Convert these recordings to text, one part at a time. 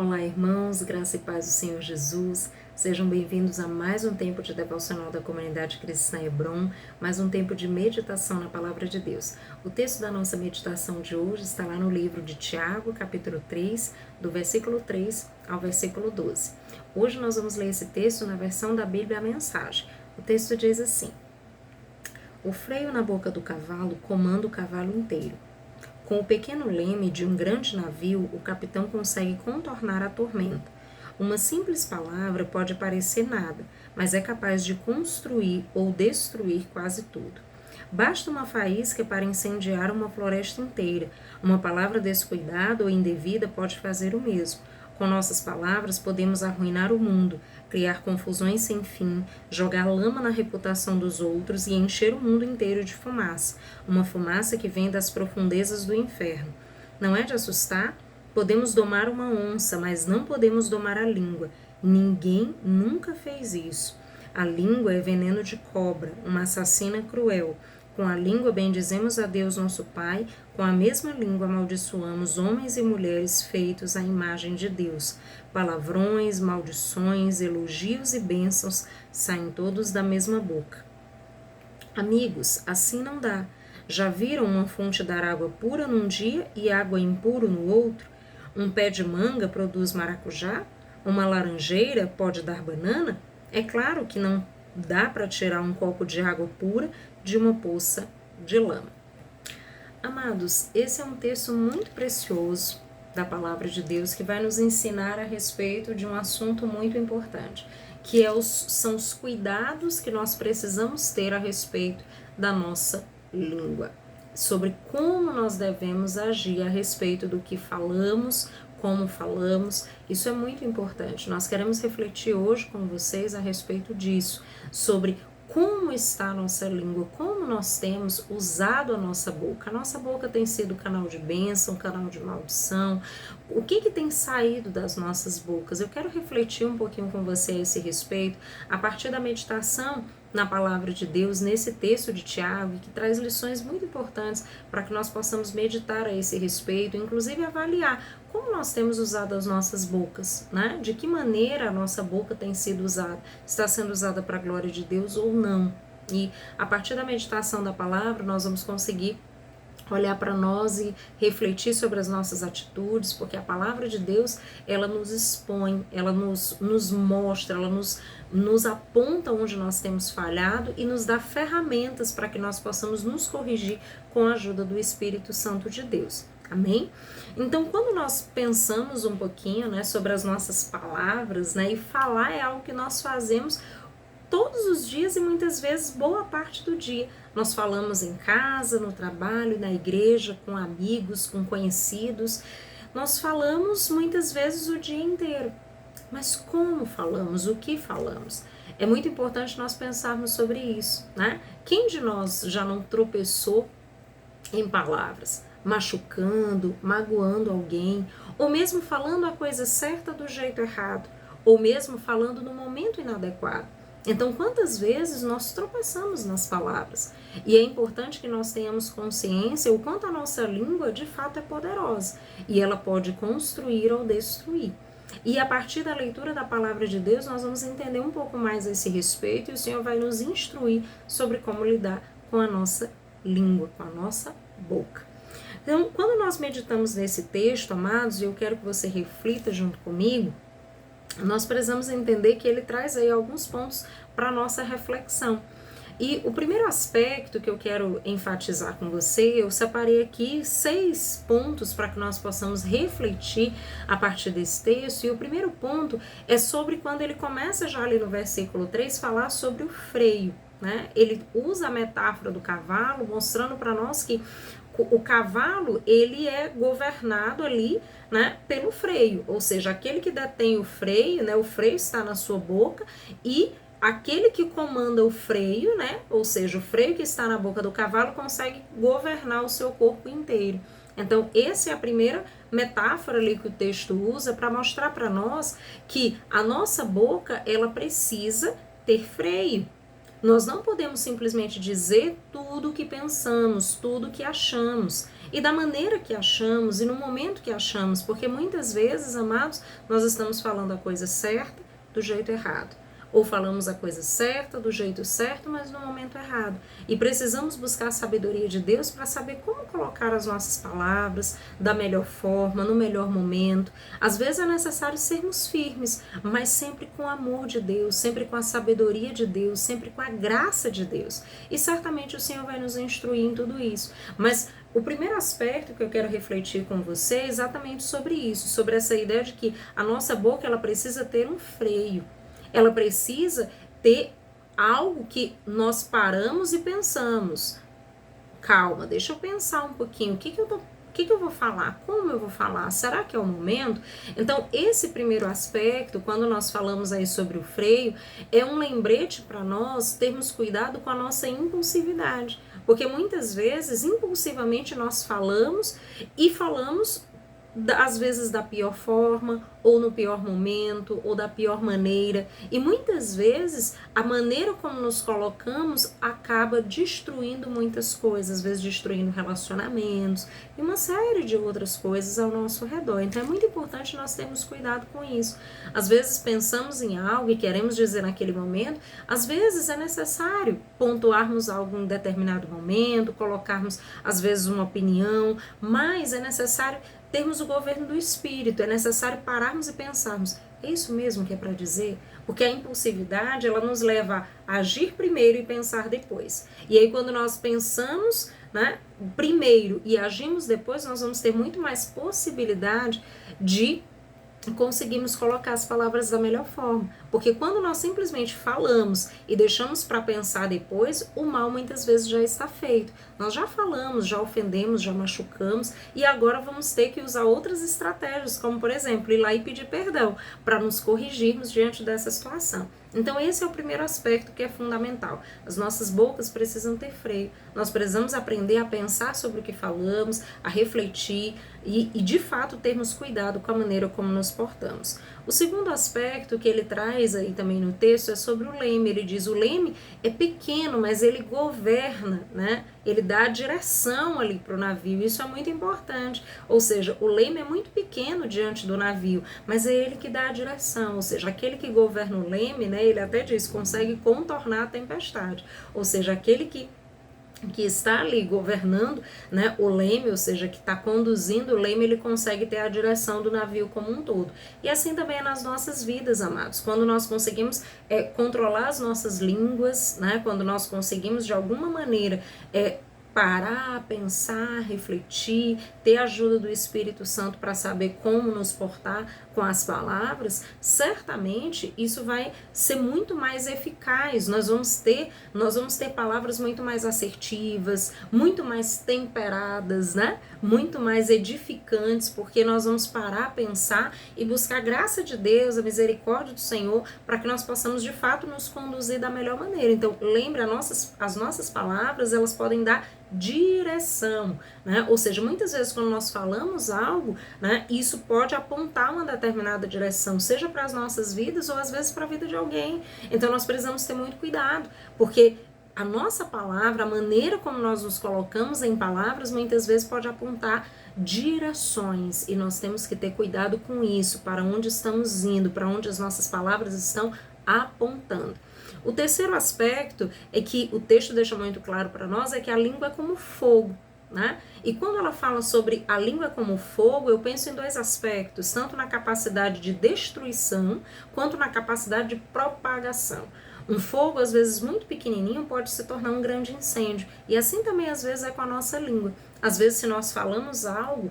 Olá, irmãos, graça e paz do Senhor Jesus. Sejam bem-vindos a mais um tempo de devocional da comunidade cristã Hebron, mais um tempo de meditação na palavra de Deus. O texto da nossa meditação de hoje está lá no livro de Tiago, capítulo 3, do versículo 3 ao versículo 12. Hoje nós vamos ler esse texto na versão da Bíblia A Mensagem. O texto diz assim: O freio na boca do cavalo comanda o cavalo inteiro. Com o pequeno leme de um grande navio, o capitão consegue contornar a tormenta. Uma simples palavra pode parecer nada, mas é capaz de construir ou destruir quase tudo. Basta uma faísca para incendiar uma floresta inteira. Uma palavra descuidada ou indevida pode fazer o mesmo. Com nossas palavras, podemos arruinar o mundo, criar confusões sem fim, jogar lama na reputação dos outros e encher o mundo inteiro de fumaça, uma fumaça que vem das profundezas do inferno. Não é de assustar? Podemos domar uma onça, mas não podemos domar a língua. Ninguém nunca fez isso. A língua é veneno de cobra, uma assassina cruel. Com a língua bendizemos a Deus nosso Pai, com a mesma língua amaldiçoamos homens e mulheres feitos à imagem de Deus. Palavrões, maldições, elogios e bênçãos saem todos da mesma boca. Amigos, assim não dá. Já viram uma fonte dar água pura num dia e água impura no outro? Um pé de manga produz maracujá? Uma laranjeira pode dar banana? É claro que não dá para tirar um copo de água pura de uma poça de lama. Amados, esse é um texto muito precioso da palavra de Deus que vai nos ensinar a respeito de um assunto muito importante, que são os cuidados que nós precisamos ter a respeito da nossa língua, sobre como nós devemos agir a respeito do que falamos, como falamos. Isso é muito importante. Nós queremos refletir hoje com vocês a respeito disso, sobre como está a nossa língua, como nós temos usado a nossa boca. A nossa boca tem sido canal de bênção, canal de maldição. O que tem saído das nossas bocas? Eu quero refletir um pouquinho com você a esse respeito, a partir da meditação na palavra de Deus, nesse texto de Tiago, que traz lições muito importantes para que nós possamos meditar a esse respeito, inclusive avaliar como nós temos usado as nossas bocas, né? De que maneira a nossa boca tem sido usada, está sendo usada para a glória de Deus ou não. E a partir da meditação da palavra, nós vamos conseguir olhar para nós e refletir sobre as nossas atitudes, porque a palavra de Deus, ela nos expõe, ela nos mostra, ela nos aponta onde nós temos falhado e nos dá ferramentas para que nós possamos nos corrigir com a ajuda do Espírito Santo de Deus. Amém? Então, quando nós pensamos um pouquinho, né, sobre as nossas palavras, né, e falar é algo que nós fazemos todos os dias e muitas vezes boa parte do dia. Nós falamos em casa, no trabalho, na igreja, com amigos, com conhecidos. Nós falamos muitas vezes o dia inteiro. Mas como falamos? O que falamos? É muito importante nós pensarmos sobre isso, né? Quem de nós já não tropeçou em palavras, machucando, magoando alguém, ou mesmo falando a coisa certa do jeito errado, ou mesmo falando no momento inadequado? Então, quantas vezes nós tropeçamos nas palavras? E é importante que nós tenhamos consciência o quanto a nossa língua de fato é poderosa e ela pode construir ou destruir. E a partir da leitura da palavra de Deus, nós vamos entender um pouco mais a esse respeito e o Senhor vai nos instruir sobre como lidar com a nossa língua, com a nossa boca. Então, quando nós meditamos nesse texto, amados, e eu quero que você reflita junto comigo, nós precisamos entender que ele traz aí alguns pontos para a nossa reflexão. E o primeiro aspecto que eu quero enfatizar com você, eu separei aqui 6 pontos para que nós possamos refletir a partir desse texto. E o primeiro ponto é sobre quando ele começa já ali no versículo 3, falar sobre o freio, né? Ele usa a metáfora do cavalo, mostrando para nós que o cavalo, ele é governado ali, né, pelo freio, ou seja, aquele que detém o freio, né, o freio está na sua boca e aquele que comanda o freio, né, ou seja, o freio que está na boca do cavalo consegue governar o seu corpo inteiro. Então, essa é a primeira metáfora ali que o texto usa para mostrar para nós que a nossa boca, ela precisa ter freio. Nós não podemos simplesmente dizer tudo o que pensamos, tudo o que achamos, e da maneira que achamos, e no momento que achamos, porque muitas vezes, amados, nós estamos falando a coisa certa do jeito errado. Ou falamos a coisa certa, do jeito certo, mas no momento errado. E precisamos buscar a sabedoria de Deus para saber como colocar as nossas palavras da melhor forma, no melhor momento. Às vezes é necessário sermos firmes, mas sempre com o amor de Deus, sempre com a sabedoria de Deus, sempre com a graça de Deus. E certamente o Senhor vai nos instruir em tudo isso. Mas o primeiro aspecto que eu quero refletir com você é exatamente sobre isso, sobre essa ideia de que a nossa boca ela precisa ter um freio. Ela precisa ter algo que nós paramos e pensamos. Calma, deixa eu pensar um pouquinho. O que eu vou falar? Como eu vou falar? Será que é o momento? Então, esse primeiro aspecto, quando nós falamos aí sobre o freio, é um lembrete para nós termos cuidado com a nossa impulsividade. Porque muitas vezes, impulsivamente, nós falamos e falamos às vezes da pior forma, ou no pior momento, ou da pior maneira. E muitas vezes a maneira como nos colocamos acaba destruindo muitas coisas, às vezes destruindo relacionamentos e uma série de outras coisas ao nosso redor. Então é muito importante nós termos cuidado com isso. Às vezes pensamos em algo e queremos dizer naquele momento, às vezes é necessário pontuarmos algo em determinado momento, colocarmos às vezes uma opinião, mas é necessário termos o governo do Espírito, é necessário pararmos e pensarmos, é isso mesmo que é para dizer? Porque a impulsividade, ela nos leva a agir primeiro e pensar depois. E aí quando nós pensamos, né, primeiro e agimos depois, nós vamos ter muito mais possibilidade de conseguimos colocar as palavras da melhor forma. Porque quando nós simplesmente falamos e deixamos para pensar depois, o mal muitas vezes já está feito. Nós já falamos, já ofendemos, já machucamos e agora vamos ter que usar outras estratégias, como por exemplo, ir lá e pedir perdão para nos corrigirmos diante dessa situação. Então esse é o primeiro aspecto que é fundamental. As nossas bocas precisam ter freio. Nós precisamos aprender a pensar sobre o que falamos, a refletir e de fato termos cuidado com a maneira como nos portamos. O segundo aspecto que ele traz aí também no texto é sobre o leme. Ele diz, o leme é pequeno, mas ele governa, né? Ele dá a direção ali para o navio, isso é muito importante. Ou seja, o leme é muito pequeno diante do navio, mas é ele que dá a direção. Ou seja, aquele que governa o leme, né? Ele até diz, consegue contornar a tempestade. Ou seja, aquele que está ali governando, né, o leme, ou seja, que está conduzindo o leme, ele consegue ter a direção do navio como um todo. E assim também é nas nossas vidas, amados. Quando nós conseguimos controlar as nossas línguas, né, quando nós conseguimos de alguma maneira parar, pensar, refletir, ter a ajuda do Espírito Santo para saber como nos portar com as palavras, certamente isso vai ser muito mais eficaz. Nós vamos ter palavras muito mais assertivas, muito mais temperadas, né? Muito mais edificantes, porque nós vamos parar, pensar e buscar a graça de Deus, a misericórdia do Senhor, para que nós possamos de fato nos conduzir da melhor maneira. Então, lembre, as nossas palavras, elas podem dar direção, né? Ou seja, muitas vezes quando nós falamos algo, né, isso pode apontar uma determinada direção, seja para as nossas vidas ou às vezes para a vida de alguém. Então nós precisamos ter muito cuidado, porque a nossa palavra, a maneira como nós nos colocamos em palavras, muitas vezes pode apontar direções, e nós temos que ter cuidado com isso, para onde estamos indo, para onde as nossas palavras estão apontando. O terceiro aspecto é que o texto deixa muito claro para nós, é que a língua é como fogo, né? E quando ela fala sobre a língua como fogo, eu penso em dois aspectos, tanto na capacidade de destruição, quanto na capacidade de propagação. Um fogo, às vezes muito pequenininho, pode se tornar um grande incêndio. E assim também, às vezes, é com a nossa língua. Às vezes, se nós falamos algo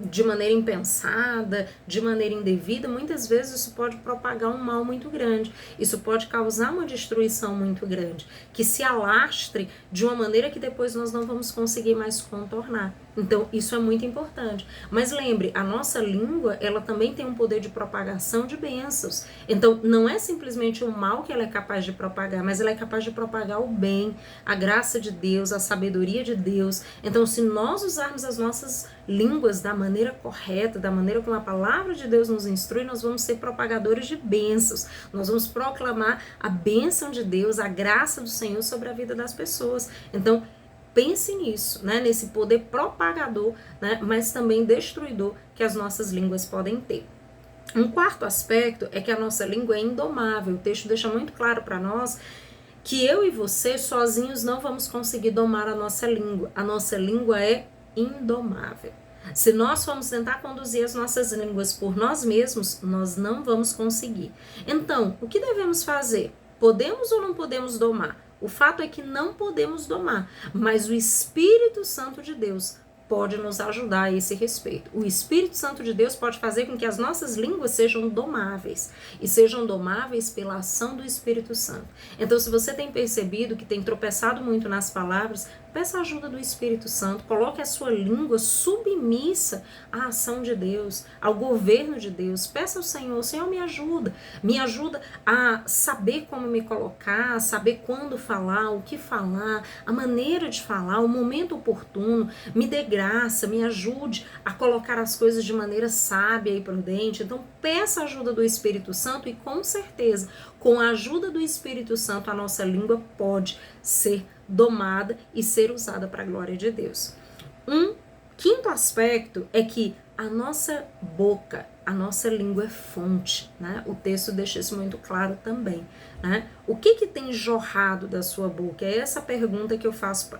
de maneira impensada, de maneira indevida, muitas vezes isso pode propagar um mal muito grande. Isso pode causar uma destruição muito grande, que se alastre de uma maneira que depois nós não vamos conseguir mais contornar. Então, isso é muito importante. Mas lembre, a nossa língua, ela também tem um poder de propagação de bênçãos. Então, não é simplesmente o mal que ela é capaz de propagar, mas ela é capaz de propagar o bem, a graça de Deus, a sabedoria de Deus. Então, se nós usarmos as nossas línguas da maneira correta, da maneira como a palavra de Deus nos instrui, nós vamos ser propagadores de bênçãos. Nós vamos proclamar a bênção de Deus, a graça do Senhor sobre a vida das pessoas. Então, pense nisso, né? Nesse poder propagador, né? Mas também destruidor que as nossas línguas podem ter. Um quarto aspecto é que a nossa língua é indomável. O texto deixa muito claro para nós que eu e você sozinhos não vamos conseguir domar a nossa língua. A nossa língua é indomável. Se nós formos tentar conduzir as nossas línguas por nós mesmos, nós não vamos conseguir. Então, o que devemos fazer? Podemos ou não podemos domar? O fato é que não podemos domar, mas o Espírito Santo de Deus pode nos ajudar a esse respeito. O Espírito Santo de Deus pode fazer com que as nossas línguas sejam domáveis, e sejam domáveis pela ação do Espírito Santo. Então, se você tem percebido que tem tropeçado muito nas palavras, peça a ajuda do Espírito Santo, coloque a sua língua submissa à ação de Deus, ao governo de Deus. Peça ao Senhor, Senhor, me ajuda a saber como me colocar, a saber quando falar, o que falar, a maneira de falar, o momento oportuno, me dê graça, me ajude a colocar as coisas de maneira sábia e prudente. Então, peça a ajuda do Espírito Santo e com certeza, com a ajuda do Espírito Santo, a nossa língua pode ser domada e ser usada para a glória de Deus. Um quinto aspecto é que a nossa boca, a nossa língua é fonte, né? O texto deixa isso muito claro também, né? O que tem jorrado da sua boca? É essa pergunta que eu faço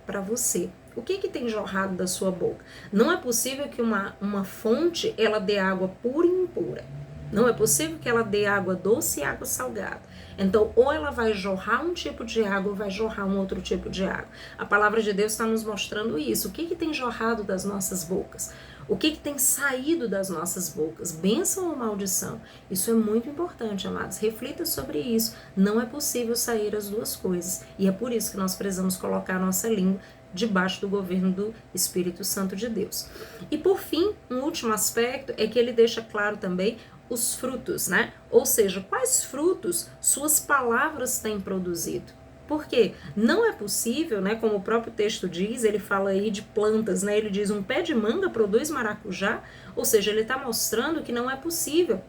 para você. O que tem jorrado da sua boca? Não é possível que uma fonte ela dê água pura e impura. Não é possível que ela dê água doce e água salgada. Então, ou ela vai jorrar um tipo de água ou vai jorrar um outro tipo de água. A palavra de Deus está nos mostrando isso. O que tem jorrado das nossas bocas? O que tem saído das nossas bocas? Bênção ou maldição? Isso é muito importante, amados. Reflita sobre isso. Não é possível sair as duas coisas. E é por isso que nós precisamos colocar a nossa língua debaixo do governo do Espírito Santo de Deus. E por fim, um último aspecto é que ele deixa claro também os frutos, né? Ou seja, quais frutos suas palavras têm produzido. Porque não é possível, né, como o próprio texto diz, ele fala aí de plantas, né? Ele diz um pé de manga produz maracujá, ou seja, ele está mostrando que não é possível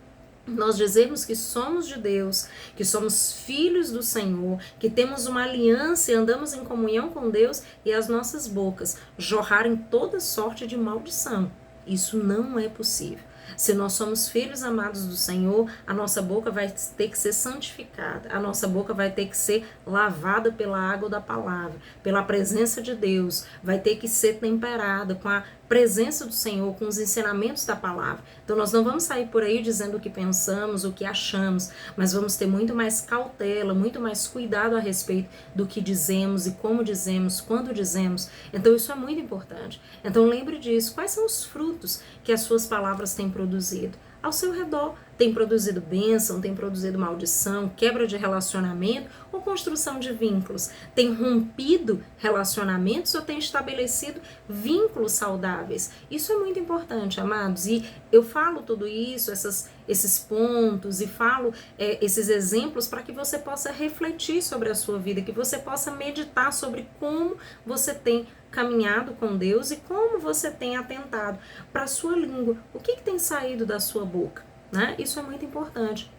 nós dizermos que somos de Deus, que somos filhos do Senhor, que temos uma aliança e andamos em comunhão com Deus e as nossas bocas jorrarem toda sorte de maldição. Isso não é possível. Se nós somos filhos amados do Senhor, a nossa boca vai ter que ser santificada, a nossa boca vai ter que ser lavada pela água da palavra, pela presença de Deus, vai ter que ser temperada com a presença do Senhor, com os ensinamentos da palavra. Então nós não vamos sair por aí dizendo o que pensamos, o que achamos, mas vamos ter muito mais cautela, muito mais cuidado a respeito do que dizemos e como dizemos, quando dizemos. Então isso é muito importante. Então lembre disso. Quais são os frutos que as suas palavras têm produzido? Ao seu redor, tem produzido bênção, tem produzido maldição, quebra de relacionamento ou construção de vínculos? Tem rompido relacionamentos ou tem estabelecido vínculos saudáveis? Isso é muito importante, amados. E eu falo tudo isso, esses pontos, e falo esses exemplos para que você possa refletir sobre a sua vida, que você possa meditar sobre como você tem caminhado com Deus e como você tem atentado para a sua língua. O que tem saído da sua boca? Né? Isso é muito importante.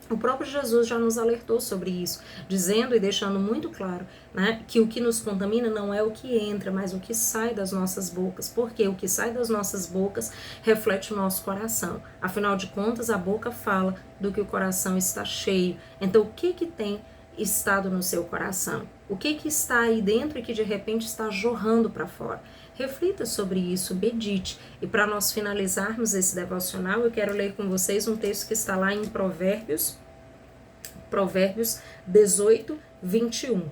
O próprio Jesus já nos alertou sobre isso, dizendo e deixando muito claro, né, que o que nos contamina não é o que entra, mas o que sai das nossas bocas. Porque o que sai das nossas bocas reflete o nosso coração. Afinal de contas, a boca fala do que o coração está cheio. Então, o que tem estado no seu coração? O que está aí dentro e que de repente está jorrando para fora? Reflita sobre isso, medite. E para nós finalizarmos esse devocional, eu quero ler com vocês um texto que está lá em Provérbios 18, 21.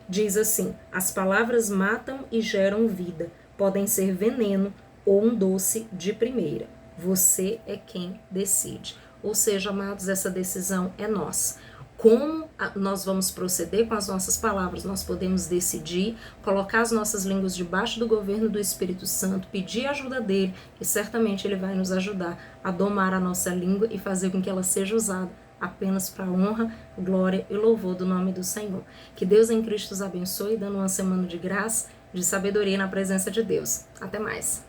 Diz assim: as palavras matam e geram vida, podem ser veneno ou um doce de primeira. Você é quem decide. Ou seja, amados, essa decisão é nossa. Como nós vamos proceder com as nossas palavras? Nós podemos decidir, colocar as nossas línguas debaixo do governo do Espírito Santo, pedir a ajuda dele, e certamente ele vai nos ajudar a domar a nossa língua e fazer com que ela seja usada apenas para a honra, glória e louvor do nome do Senhor. Que Deus em Cristo os abençoe, dando uma semana de graça, de sabedoria na presença de Deus. Até mais!